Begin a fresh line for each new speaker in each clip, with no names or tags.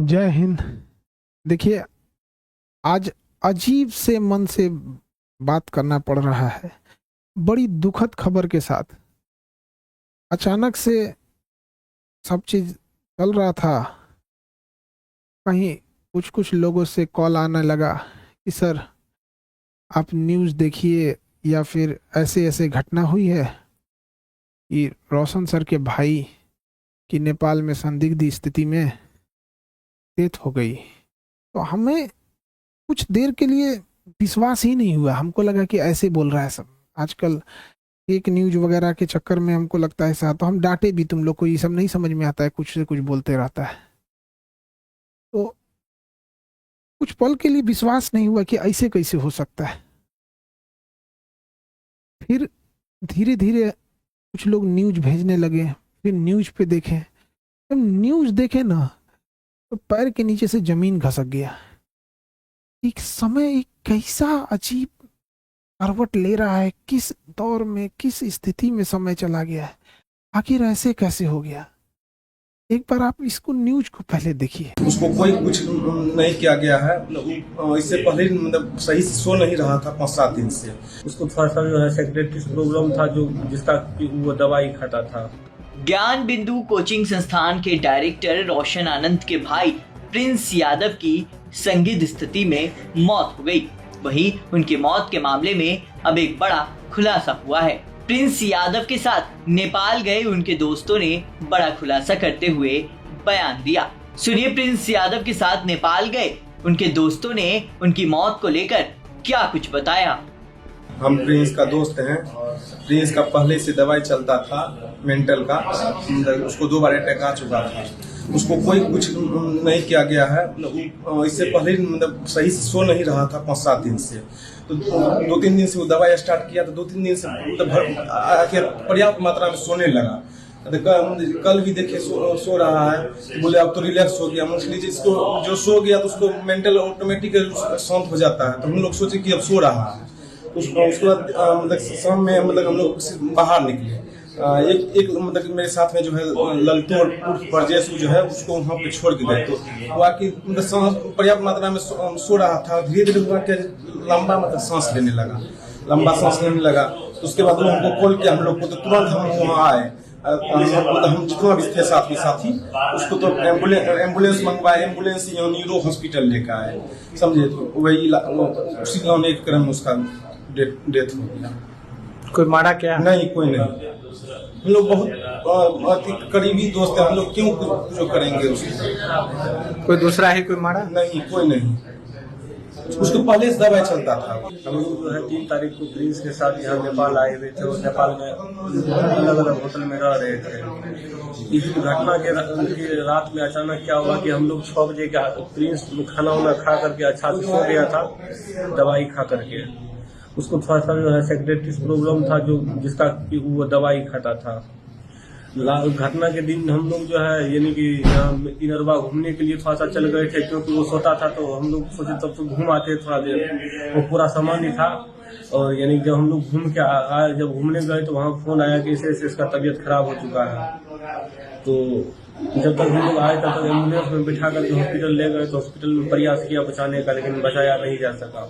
जय हिंद। देखिए, आज अजीब से मन से बात करना पड़ रहा है। बड़ी दुखद खबर के साथ अचानक से सब चीज चल रहा था। कहीं कुछ कुछ लोगों से कॉल आने लगा कि सर आप न्यूज़ देखिए, या फिर ऐसे ऐसे घटना हुई है कि रोशन सर के भाई की नेपाल में संदिग्ध स्थिति में डेथ हो गई। तो हमें कुछ देर के लिए विश्वास ही नहीं हुआ। हमको लगा कि ऐसे बोल रहा है सब। आजकल फेक न्यूज वगैरह के चक्कर में हमको लगता है ऐसा, तो हम डांटे भी, तुम लोग को ये सब नहीं समझ में आता है, कुछ से कुछ बोलते रहता है। तो कुछ पल के लिए विश्वास नहीं हुआ कि ऐसे कैसे हो सकता है। फिर धीरे धीरे कुछ लोग न्यूज भेजने लगे, फिर न्यूज पे देखे। जब न्यूज देखे ना, तो पैर के नीचे से जमीन खसक गया। एक समय एक कैसा अजीब करवट ले रहा है, किस दौर में, किस स्थिति में समय चला गया है, आखिर ऐसे कैसे हो गया। एक बार आप इसको न्यूज को पहले देखिए।
उसको कोई कुछ नहीं किया गया है। इससे पहले मतलब सही से सो नहीं रहा था 5-7 दिन से।
उसको थोड़ा सा जो है सेक्रेटरी प्रॉब्लम था, जो जिसका वो दवाई खाता था।
ज्ञान बिंदु कोचिंग संस्थान के डायरेक्टर रोशन आनंद के भाई प्रिंस यादव की संदिग्ध स्थिति में मौत हो गई। वहीं उनकी मौत के मामले में अब एक बड़ा खुलासा हुआ है। प्रिंस यादव के साथ नेपाल गए उनके दोस्तों ने बड़ा खुलासा करते हुए बयान दिया। सुनिए, प्रिंस यादव के साथ नेपाल गए उनके दोस्तों ने उनकी मौत को लेकर क्या कुछ बताया।
हम प्रिंस का दोस्त हैं। प्रिंस का पहले से दवाई चलता था मेंटल का। उसको 2 बार अटैक आ चुका था। उसको कोई कुछ नहीं किया गया है। इससे पहले मतलब सही से सो नहीं रहा था 5-7 दिन से। तो 2-3 दिन से वो दवाई स्टार्ट किया, तो 2-3 दिन से मतलब पर्याप्त मात्रा में सोने लगा। कल भी देखे सो रहा है, तो बोले अब तो रिलैक्स हो गया। मुझे जिसको जो सो गया तो उसको मेंटल ऑटोमेटिक शांत हो जाता है। तो हम लोग सोचे कि अब सो रहा है। उसके बाद मतलब शाम में मतलब हम लोग बाहर निकले। एक मतलब मेरे साथ में जो है ललतों परजेश जो है उसको वहाँ पे छोड़ के गए। तो वो आके मतलब पर्याप्त मात्रा में सो रहा था। धीरे धीरे हुआ कि लंबा मतलब सांस लेने लगा, लंबा सांस लेने लगा। तो उसके बाद हमको कॉल किया हम लोग को, तो तुरंत हम वहाँ आए। मतलब हम जितना भी थे साथी उसको तो एम्बुलेंस मंगवाए। एम्बुलेंस यहाँ न्यूरो हॉस्पिटल लेकर आए, समझे। तो वही उसी एक क्रम में उसका डेथ हो गया।
कोई मारा क्या?
नहीं, कोई नहीं। हम लोग बहुत करीबी दोस्त हैं। हम लोग क्यों जो करेंगे उसको।
कोई दूसरा है कोई मारा?
नहीं, कोई नहीं। उसको पहले से दवाई चलता था।
हम लोग जो है 3 तारीख को प्रिंस के साथ यहाँ नेपाल आए हुए थे और नेपाल में अलग अलग होटल में रह रहे थे। इस घटना के रात में अचानक क्या हुआ कि हम लोग 6 बजे का प्रिंस खाना वाना खा करके अच्छा से सो गया था दवाई खा करके। उसको थोड़ा सा जो है सेक्रेटरी प्रॉब्लम था, जो जिसका वो दवाई खाता था। घटना के दिन हम लोग जो है यानी कि इनरवा घूमने के लिए थोड़ा सा चल गए थे, क्योंकि वो सोता था। तो हम लोग सोचे तब तो घूम आते थोड़ा देर। वो पूरा सामान ही था। और यानी जब हम लोग घूम के आए, जब घूमने गए तो वहाँ फोन आया कि इससे इसका तबीयत खराब हो चुका है। तो जब तक हम लोग आए तब तक एम्बुलेंस में बिठा करके हॉस्पिटल ले गए। तो हॉस्पिटल में प्रयास किया बचाने का, लेकिन बचाया नहीं जा सका।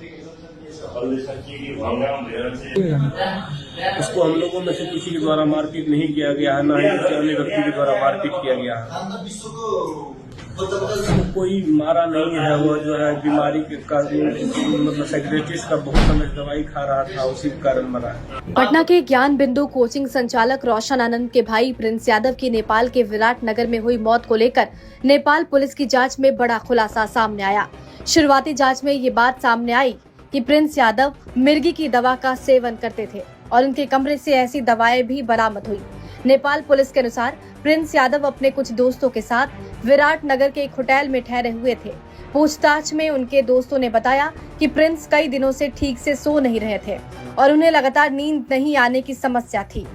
उसको हम लोगों में से किसी के द्वारा मारपीट नहीं किया गया है, न ही किसी अन्य व्यक्ति के द्वारा मारपीट किया गया है। कोई मारा नहीं है। वो जो है बीमारी के कारण मतलब सेक्रेटरी का बहुत समय दवाई खा रहा था, उसी के कारण मरा है।
पटना के ज्ञान बिंदु कोचिंग संचालक रोशन आनंद के भाई प्रिंस यादव की नेपाल के विराट नगर में हुई मौत को लेकर नेपाल पुलिस की जांच में बड़ा खुलासा सामने आया। शुरुआती जांच में ये बात सामने आई कि प्रिंस यादव मिर्गी की दवा का सेवन करते थे और उनके कमरे से ऐसी दवाएं भी बरामद हुई। नेपाल पुलिस के अनुसार प्रिंस यादव अपने कुछ दोस्तों के साथ विराट नगर के एक होटल में ठहरे हुए थे। पूछताछ में उनके दोस्तों ने बताया कि प्रिंस कई दिनों से ठीक से सो नहीं रहे थे और उन्हें लगातार नींद नहीं आने की समस्या थी।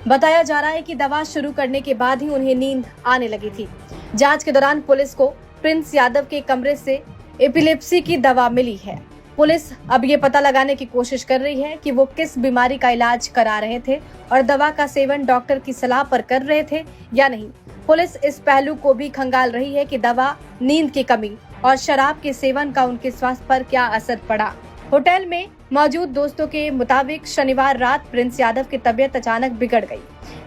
बताया जा रहा है कि दवा शुरू करने के बाद ही उन्हें नींद आने लगी थी। जांच के दौरान पुलिस को प्रिंस यादव के कमरे से एपिलेप्सी की दवा मिली है। पुलिस अब ये पता लगाने की कोशिश कर रही है कि वो किस बीमारी का इलाज करा रहे थे और दवा का सेवन डॉक्टर की सलाह पर कर रहे थे या नहीं। पुलिस इस पहलू को भी खंगाल रही है कि दवा, नींद की कमी और शराब के सेवन का उनके स्वास्थ्य पर क्या असर पड़ा। होटल में मौजूद दोस्तों के मुताबिक शनिवार रात प्रिंस यादव की तबीयत अचानक बिगड़ गई।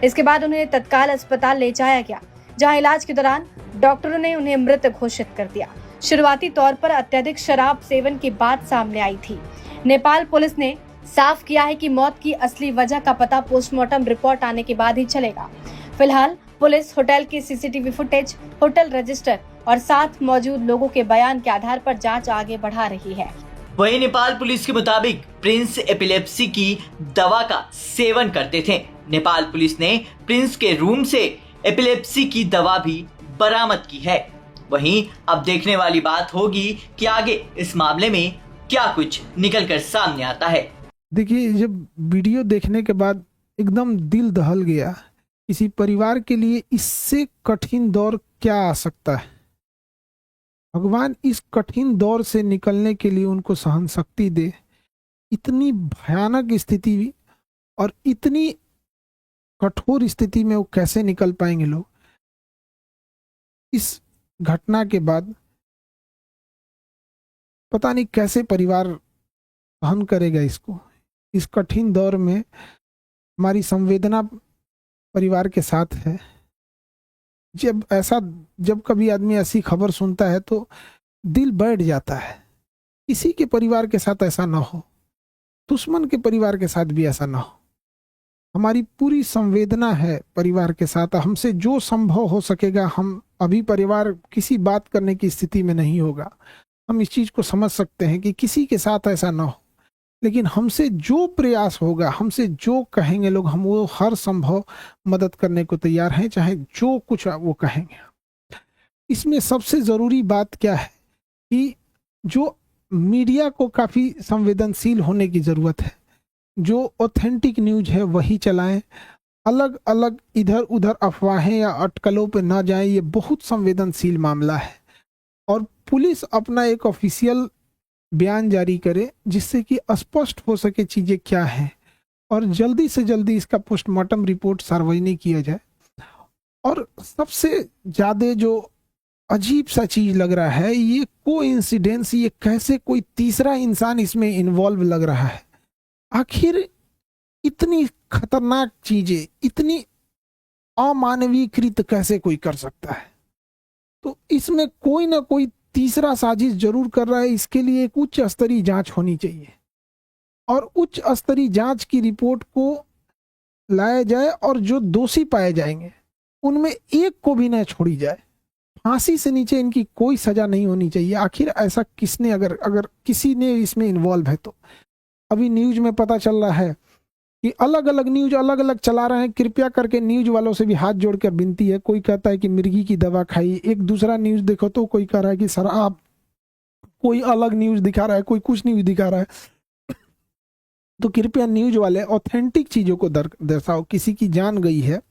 इसके बाद उन्हें तत्काल अस्पताल ले जाया गया, जहां इलाज के दौरान डॉक्टरों ने उन्हें मृत घोषित कर दिया। शुरुआती तौर पर अत्यधिक शराब सेवन की बात सामने आई थी। नेपाल पुलिस ने साफ किया है कि मौत की असली वजह का पता पोस्टमार्टम रिपोर्ट आने के बाद ही चलेगा। फिलहाल पुलिस होटल की सीसीटीवी फुटेज, होटल रजिस्टर और साथ मौजूद लोगों के बयान के आधार पर जांच आगे बढ़ा रही है।
वहीं नेपाल पुलिस के मुताबिक प्रिंस एपिलेप्सी की दवा का सेवन करते थे। नेपाल पुलिस ने प्रिंस के रूम से एपिलेप्सी की दवा भी बरामद की है। वहीं अब देखने वाली बात होगी कि आगे इस मामले में क्या कुछ निकल कर सामने आता है।
देखिए, जब वीडियो देखने के बाद एकदम दिल दहल गया। किसी परिवार के लिए इससे कठिन दौर क्या आ सकता है। भगवान इस कठिन दौर से निकलने के लिए उनको सहन शक्ति दे। इतनी भयानक स्थिति और इतनी कठोर स्थिति में वो कैसे निकल पाएंगे लोग। इस घटना के बाद पता नहीं कैसे परिवार सहन करेगा इसको। इस कठिन दौर में हमारी संवेदना परिवार के साथ है। जब कभी आदमी ऐसी खबर सुनता है तो दिल बैठ जाता है। किसी के परिवार के साथ ऐसा ना हो, दुश्मन के परिवार के साथ भी ऐसा ना हो। हमारी पूरी संवेदना है परिवार के साथ। हमसे जो संभव हो सकेगा, हम अभी परिवार किसी बात करने की स्थिति में नहीं होगा। हम इस चीज को समझ सकते हैं कि किसी के साथ ऐसा ना हो, लेकिन हमसे जो प्रयास होगा, हमसे जो कहेंगे लोग, हम वो हर संभव मदद करने को तैयार हैं, चाहे जो कुछ वो कहेंगे। इसमें सबसे जरूरी बात क्या है कि जो मीडिया को काफी संवेदनशील होने की जरूरत है। जो ऑथेंटिक न्यूज है वही चलाएं। अलग अलग इधर उधर अफवाहें या अटकलों पे ना जाएं। ये बहुत संवेदनशील मामला है और पुलिस अपना एक ऑफिशियल बयान जारी करे जिससे कि स्पष्ट हो सके चीजें क्या हैं और जल्दी से जल्दी इसका पोस्टमार्टम रिपोर्ट सार्वजनिक किया जाए। और सबसे ज्यादा जो अजीब सा चीज लग रहा है, ये कोइंसिडेंस, ये कैसे कोई तीसरा इंसान इसमें इन्वॉल्व लग रहा है। आखिर इतनी खतरनाक चीजें, इतनी अमानवीकृत कैसे कोई कर सकता है। तो इसमें कोई ना कोई तीसरा साजिश जरूर कर रहा है। इसके लिए एक उच्च स्तरीय जांच होनी चाहिए और उच्च स्तरीय जांच की रिपोर्ट को लाया जाए और जो दोषी पाए जाएंगे उनमें एक को भी न छोड़ी जाए। फांसी से नीचे इनकी कोई सजा नहीं होनी चाहिए। आखिर ऐसा किसने, अगर किसी ने इसमें इन्वॉल्व है तो। अभी न्यूज में पता चल रहा है कि अलग अलग न्यूज अलग अलग चला रहे हैं। कृपया करके न्यूज वालों से भी हाथ जोड़कर विनती है। कोई कहता है कि मिर्गी की दवा खाई, एक दूसरा न्यूज देखो तो कोई कह रहा है कि शराब, कोई अलग न्यूज दिखा रहा है, कोई कुछ न्यूज दिखा रहा है। तो कृपया न्यूज वाले ऑथेंटिक चीजों को दर्शाओ। किसी की जान गई है,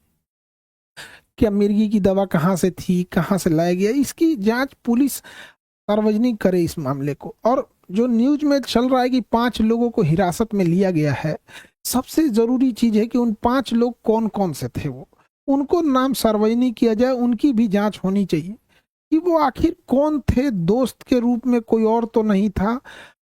क्या मिर्गी की दवा कहाँ से थी, कहाँ से लाया गया, इसकी जांच पुलिस सार्वजनिक करे इस मामले को। और जो न्यूज में चल रहा है कि 5 लोगों को हिरासत में लिया गया है, सबसे जरूरी चीज है कि उन 5 लोग कौन कौन से थे, वो उनको नाम सार्वजनिक किया जाए। उनकी भी जांच होनी चाहिए कि वो आखिर कौन थे। दोस्त के रूप में कोई और तो नहीं था।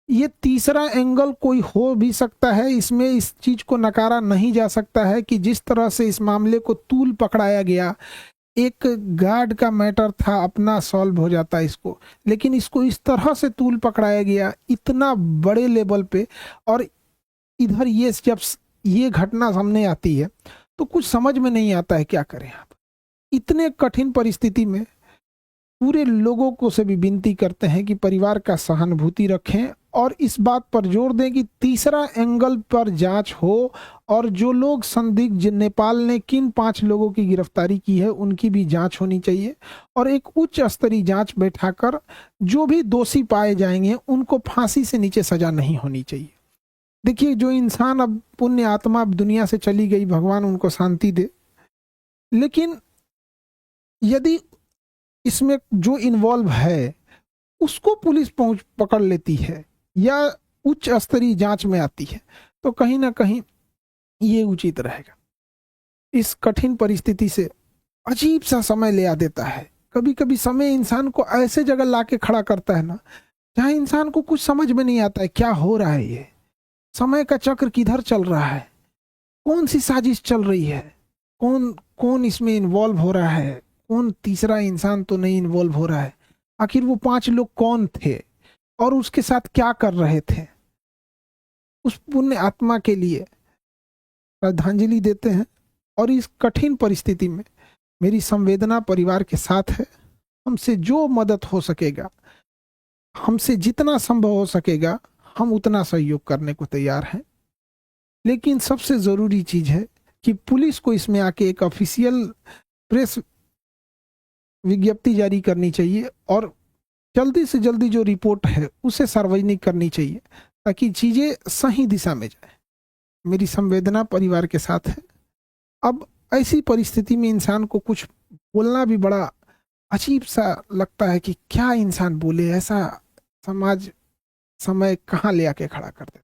ये तीसरा एंगल कोई हो भी सकता है इसमें। इस चीज को नकारा नहीं जा सकता है कि जिस तरह से इस मामले को तूल पकड़ाया गया, एक गार्ड का मैटर था, अपना सॉल्व हो जाता इसको, लेकिन इसको इस तरह से तूल पकड़ाया गया इतना बड़े लेवल पे। और इधर ये जब ये घटना सामने आती है तो कुछ समझ में नहीं आता है क्या करें आप। इतने कठिन परिस्थिति में पूरे लोगों को से भी विनती करते हैं कि परिवार का सहानुभूति रखें और इस बात पर जोर दें कि तीसरा एंगल पर जांच हो और जो लोग संदिग्ध, नेपाल ने किन 5 लोगों की गिरफ्तारी की है उनकी भी जांच होनी चाहिए और एक उच्च स्तरीय जांच बैठाकर जो भी दोषी पाए जाएंगे उनको फांसी से नीचे सजा नहीं होनी चाहिए। देखिए, जो इंसान अब पुण्य आत्मा अब दुनिया से चली गई, भगवान उनको शांति दे, लेकिन यदि इसमें जो इन्वॉल्व है उसको पुलिस पकड़ लेती है या उच्च स्तरीय जांच में आती है तो कहीं ना कहीं ये उचित रहेगा। इस कठिन परिस्थिति से अजीब सा समय ले आ देता है। कभी कभी समय इंसान को ऐसे जगह लाके खड़ा करता है ना, जहां इंसान को कुछ समझ में नहीं आता है क्या हो रहा है, ये समय का चक्र किधर चल रहा है, कौन सी साजिश चल रही है, कौन कौन इसमें इन्वॉल्व हो रहा है, कौन तीसरा इंसान तो नहीं इन्वॉल्व हो रहा है, आखिर वो 5 लोग कौन थे और उसके साथ क्या कर रहे थे। उस पुण्य आत्मा के लिए श्रद्धांजलि देते हैं। और इस कठिन परिस्थिति में मेरी संवेदना परिवार के साथ है। हमसे जो मदद हो सकेगा, हमसे जितना संभव हो सकेगा, हम उतना सहयोग करने को तैयार हैं। लेकिन सबसे जरूरी चीज है कि पुलिस को इसमें आके एक ऑफिशियल प्रेस विज्ञप्ति जारी करनी चाहिए और जल्दी से जल्दी जो रिपोर्ट है उसे सार्वजनिक करनी चाहिए, ताकि चीजें सही दिशा में जाए। मेरी संवेदना परिवार के साथ है। अब ऐसी परिस्थिति में इंसान को कुछ बोलना भी बड़ा अजीब सा लगता है कि क्या इंसान बोले, ऐसा समाज समय कहाँ ले आके खड़ा कर देता।